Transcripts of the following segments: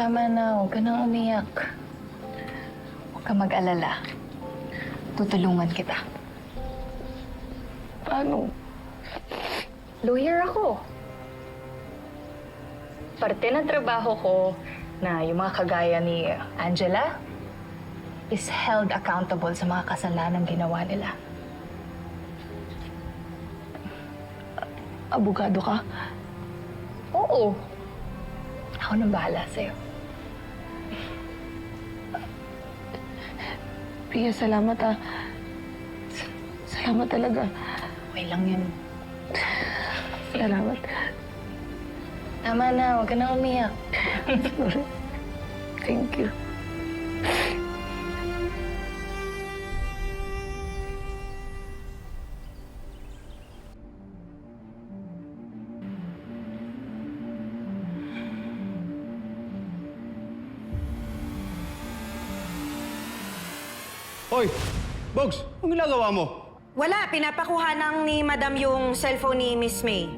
Tama na, huwag ka nang umiyak. Huwag ka mag-alala. Tutulungan kita. Paano? Lawyer ako. Parte ng trabaho ko na yung mga kagaya ni Angela is held accountable sa mga kasalanan ginawa nila. Abogado ka? Oo. Ako nang bahala sa'yo. Pia, salamat ah. Salamat talaga. Okay lang yun. Salamat. Tama na, huwag ka nang umiyak. Thank you. Hoy! Bogs! Anong ginagawa mo? Wala, pinapakuha ng ni Madam yung cellphone ni Miss May.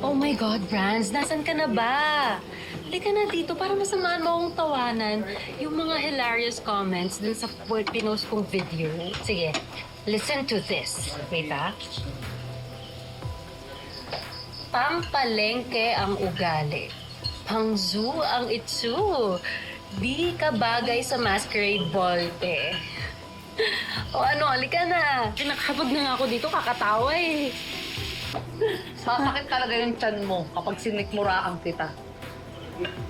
Oh my God, Brands, nasan ka na ba? Halika na dito para masamaan mo akong tawanan yung mga hilarious comments dun sa pinost kong video. Sige, listen to this. Wait Pampalengke ang ugali. Pang-zoo ang itsu. Di ka bagay sa masquerade ball, eh. O ano, halika na. Pinakabag na nga ako dito, kakatawa eh. Sasakit talaga yung tiyan mo kapag sinikmuraan kita.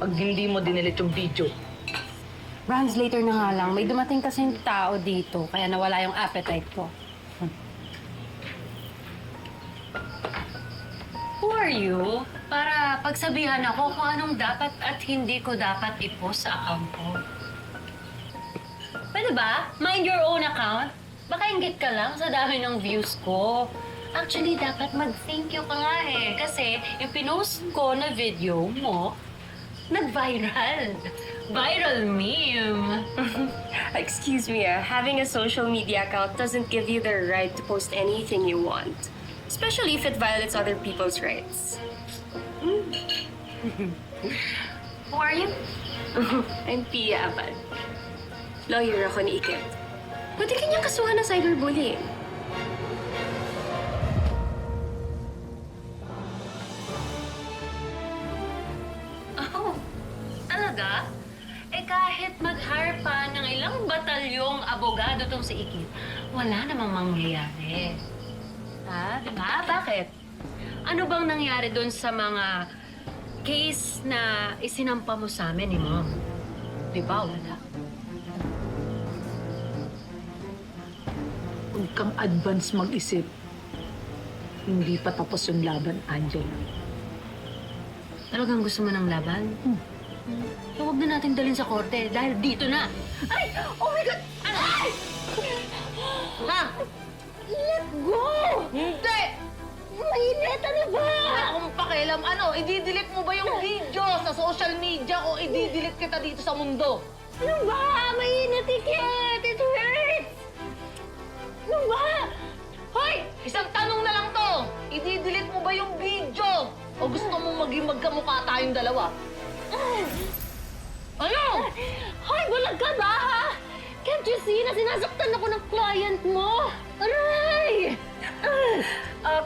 Pag hindi mo dinilit yung video. Brands, later na nga lang. May dumating kasing tao dito, kaya nawala yung appetite ko. Who are you? Para pagsabihan ako kung anong dapat at hindi ko dapat i-post sa account ko. Pwede ba? Mind your own account? Baka inggit ka lang sa dami ng views ko. Actually, dapat mag-thank you ka nga eh. Kasi yung pinost ko na video mo, nag-viral. Viral meme. Excuse me, having a social media account doesn't give you the right to post anything you want. Especially if it violates other people's rights. Who are you? I'm Pia Abad. Lawyer ako ni Iket. Pwede kanyang kasuhan ng cyberbullying. Oh, talaga? Eh kahit mag-hire pa ng ilang batalyong abogado tong si Ikit, wala namang mangyayari. Ha? Diba? Bakit? Ano bang nangyari doon sa mga case na isinampa mo sa amin ni Mom? Diba? Wala. Huwag kang advance mag-isip. Hindi pa tapos yung laban, Angela. Talagang gusto mo ng laban? So, huwag na natin dalhin sa korte dahil dito na. Ay! Oh my God! Ay! Ha? Let go! Hindi! Mainit! Ano ba? Wala akong pakialam. Ano, i-delete mo ba yung video sa social media o i-delete kita dito sa mundo? Ano ba? Mainit, Ikit! It hurts! Ano ba? Hoy! Isang tanong na lang to! I-delete mo ba yung video? O gusto mong maging magkamukha tayong dalawa? Ano? Hoy, bulag ka ba, ha? Can't you see na sinasaktan ako ng client mo? Aray!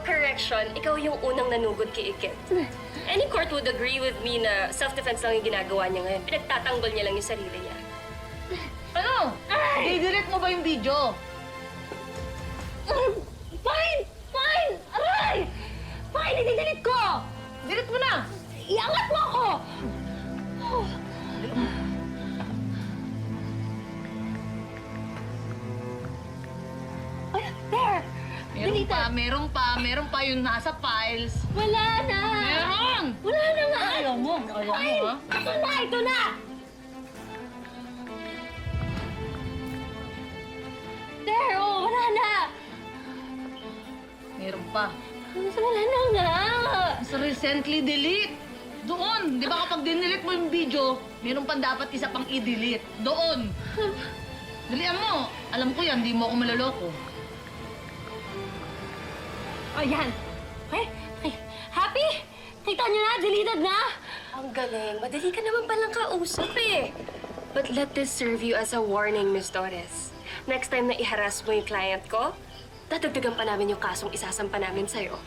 Correction, ikaw yung unang nanugod kay Iket. Any court would agree with me na self-defense lang yung ginagawa niya ngayon. Pinagtatanggol niya lang yung sarili niya. Ano? I-delete mo ba yung video? Fine! Fine! Aray! Fine, i-delete ko! Delete mo na! Iangat mo ako! Ay, there! Meron pa yung nasa files. Wala na! Meron! Wala na nga! Ayaw mo, ha? Ito na! There, oh, wala na! Meron pa. Wala na nga! Sa recently delete. Doon, di ba kapag dinelete mo yung video, meron pa dapat isa pang i-delete. Doon. Dalian mo. Alam ko yan, di mo ako maloloko. Ayan! Okay? Happy? Kita niyo na, deleted na! Ang galing. Madali ka naman palang kausap eh. But let this serve you as a warning, Miss Torres. Next time na iharas mo yung client ko, dadagdagan pa namin yung kasong isasampa namin sa'yo.